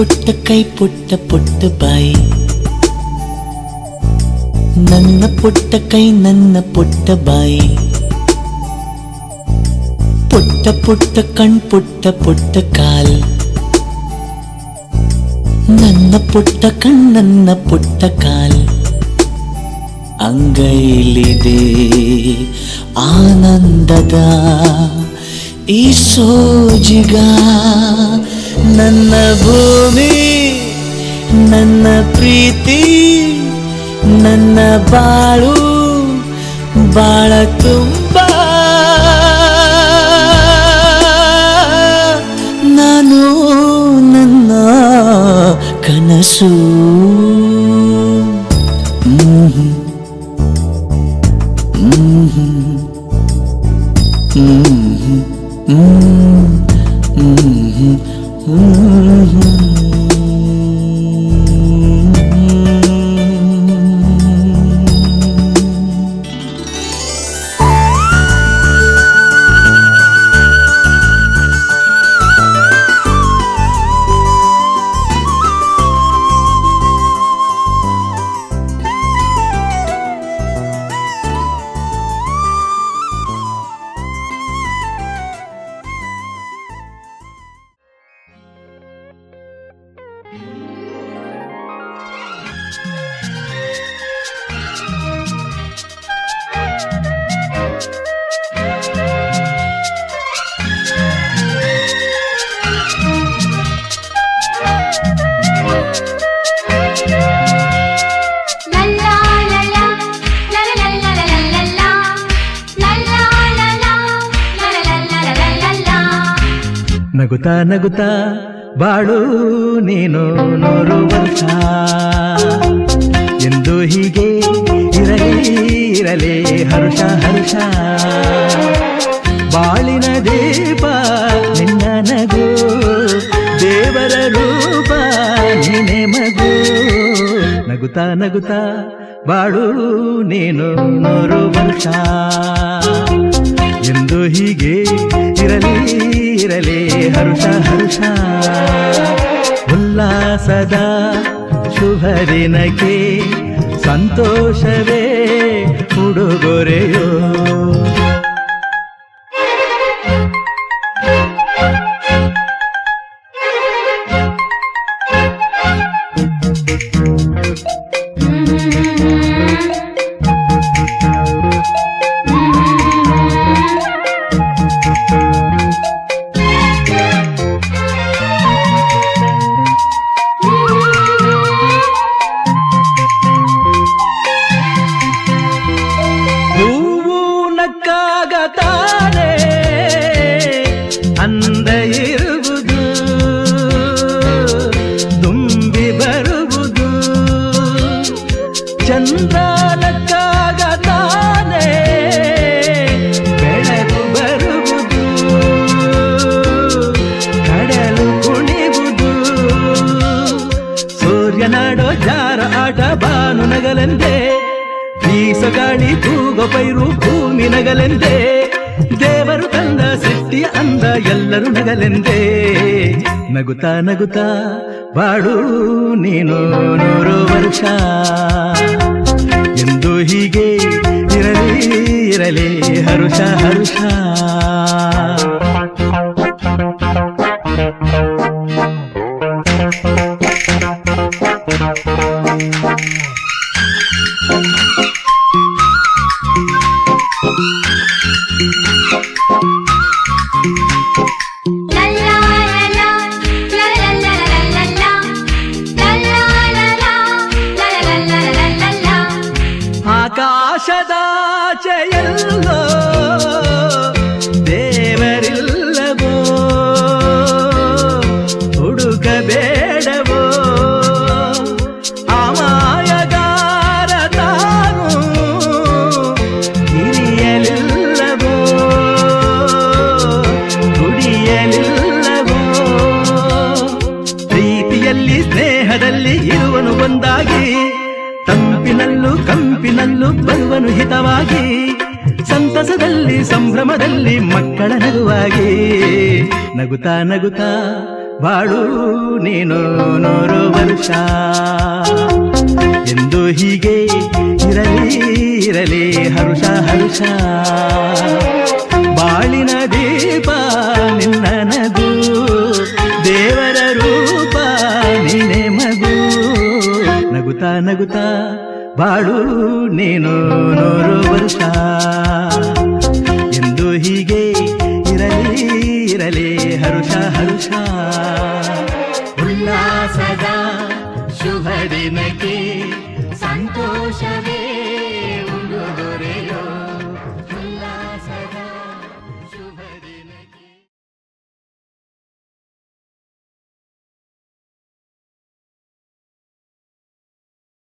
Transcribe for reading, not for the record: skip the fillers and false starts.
ಪುಟ್ಟ ಕೈ ಪುಟ್ಟ ಪುಟ್ಟ ಬಾಯಿ, ನನ್ನ ಪುಟ್ಟ ಕೈ ನನ್ನ ಪುಟ್ಟ ಬಾಯಿ, ಪುಟ್ಟ ಪುಟ್ಟ ಕಣ್ ಪುಟ್ಟ ಪುಟ್ಟ ಕಾಲ್, ನನ್ನ ಪುಟ್ಟ ಕಣ್ ನನ್ನ ಪುಟ್ಟ ಕಾಲ್. ಅಂಗೈಲಿದೆ ಆನಂದದ ಈ ಸೋಜಿಗ, ನನ್ನ ಭೂಮಿ ನನ್ನ ಪ್ರೀತಿ ನನ್ನ ಬಾಳು ಬಾಳ ತುಂಬ, ನಾನು ನನ್ನ ಕನಸು. ನಗುತ್ತಾ ನಗುತ್ತಾ ಬಾಳು ನೀನು 100 ವರ್ಷ, ಎಂದು ಹೀಗೆ ಇರಲಿ ಇರಲಿ ಹರುಷ ಹರುಷ. ಬಾಳಿನ ದೀಪ ನಿನ್ನ ನಗು, ದೇವರ ರೂಪ ನೀನೆ ಮಗು. ನಗುತ್ತಾ ನಗುತ್ತಾ ಬಾಳು ನೀನು 100 ವರ್ಷ, ಎಂದು ಹೀಗೆ ಇರಲಿ ಇರಲಿ ಹರುಷ ಹರುಷ. ಉಲ್ಲಾಸದ ಶುಭ ದಿನಕ್ಕೆ ಸಂತೋಷವೇ ಉಡುಗೊರೆಯೋ. ಅಂದ ಇರುವುದು ತುಂಬಿ ಬರುವುದು, ಚಂದ್ರನಕ್ಕಾಗ ತಾನೇ ಬೆಳಕು ಬರುವುದು, ಕಡಲು ಕುಣಿವುದು. ಸೂರ್ಯನಾಡೋ ಜಾರ ಆಟ ಬಾನು ನಗಲೆಂದೇ, ಬೀಸಗಾಳಿ ತೂಗೋ ಪೈರು ಭೂಮಿ ನಗಲೆಂದೇ, ದೇವರು ತಂದ ಸೃಷ್ಟಿಯ ಅಂದ ಎಲ್ಲರೂ ನಗಲೆಂದೇ. ನಗುತ್ತಾ ನಗುತ್ತಾ ಬಾಳು ನೀನು 100 ವರ್ಷ, ಎಂದು ಹೀಗೆ ಇರಲಿ ಇರಲಿ ಹರುಷ ಹರುಷ. ಆಕಾಶದಾಚೆಯಲ್ಲೋ ದೇವರಿಲ್ಲವೋ, ಹುಡುಕಬೇಡವೋ ಅಮಾಯಗಾರ ತಾನು ಹಿರಿಯಲಿಲ್ಲವೋ, ದುಡಿಯಲಿಲ್ಲವೋ. ಪ್ರೀತಿಯಲ್ಲಿ ಸ್ನೇಹದಲ್ಲಿ ಇರುವನು ಒಂದಾಗಿ, ತಂಪಿನಲ್ಲೂ ಕಂಪಿನಲ್ಲೂ ಬರುವನು ಹಿತವಾಗಿ, ಸಂತಸದಲ್ಲಿ ಸಂಭ್ರಮದಲ್ಲಿ ಮಕ್ಕಳ ನಗುವಾಗಿ. ನಗುತ್ತಾ ನಗುತ್ತಾ ಬಾಳು ನೀನು 100 ವರ್ಷ ಎಂದು ಹೀಗೆ ಇರಲಿ ಇರಲಿ ಹರುಷ ಹರುಷ ಬಾಳಿನ ದೀಪ ನಿನ್ನ ನಗು ದೇವರ ರೂಪ ನೀನೆ ಮಗು ನಗುತ್ತಾ ನಗುತ್ತಾ ಬಾಳು ನೀನು 100 ವರ್ಷ ಎಂದು ಹೀಗೆ ಇರಲಿ ಇರಲಿ ಹರುಷ ಹರುಷ